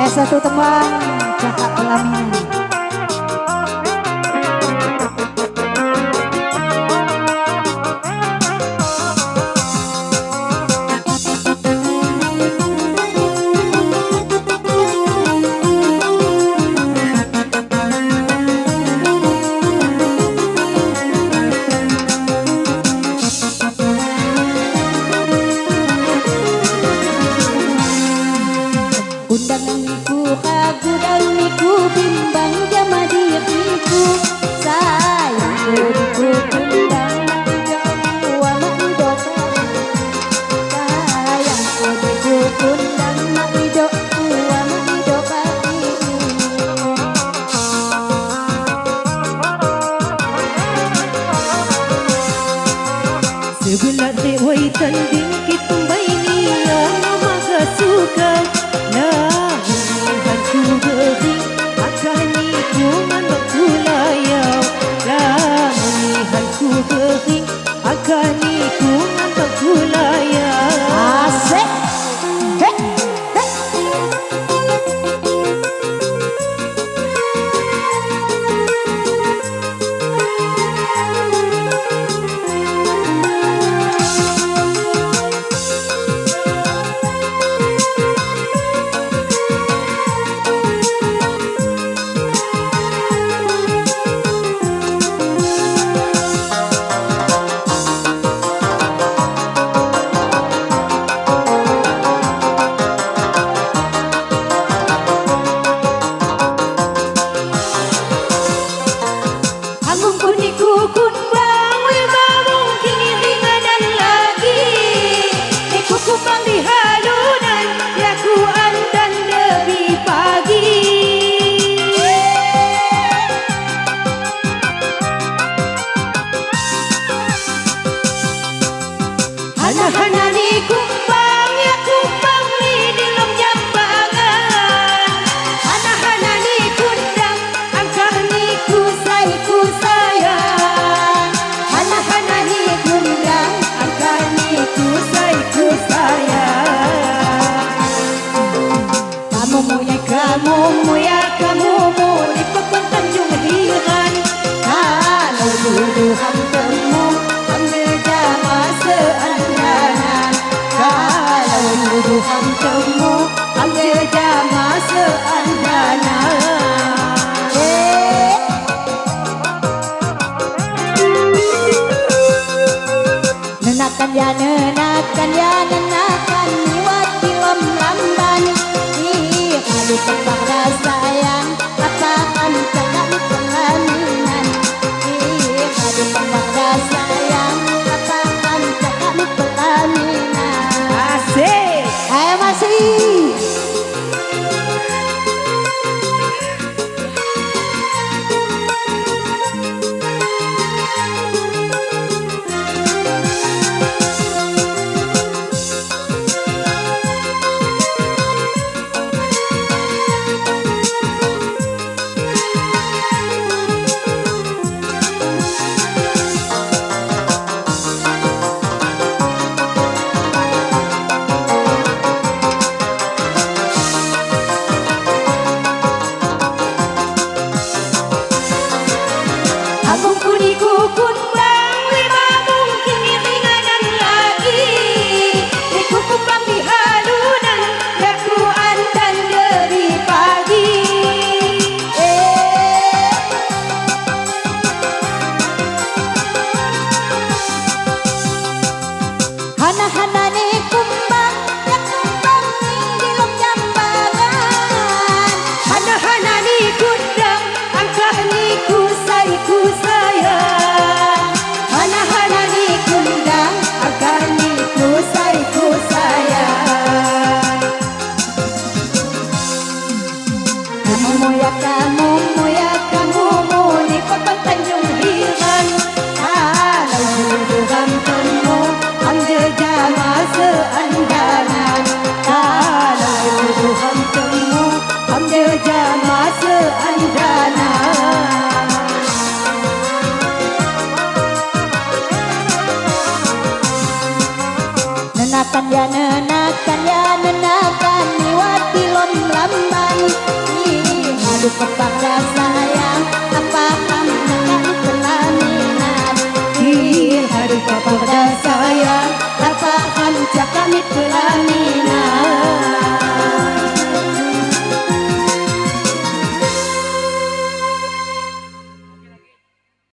Satu teman cakap pelaminan. Undanganku ragu dan miku bimbang jama diriku. Sayangku dikundang jauh ama idoku. Sayangku dikundang mak idoku ama idoku. Sebelah tewai tanding kita baini yang maga suka. Asik. Hana-hana ni kumbang ya kumbang ni dalam jambangan. Hana-hana ni kundang angkah ni kusai kusayang. Hana-hana ni kundang angkah ni kusai kusayang. Kamu moya kamu mo di Pekon Tanjung Hiran. Kalau dulu hamtemu ambil jama seandanan. Kalau dulu hamtemu ambil jama seandanan. Nenakan ya nenakan niwat film lamban. Ih, kali terpaksa sayang katakan cakap di pelaminan. Ih, kali terpaksa sayang katakan cakap di pelaminan. Asik. Ayo masih. Ngadu pepak dasa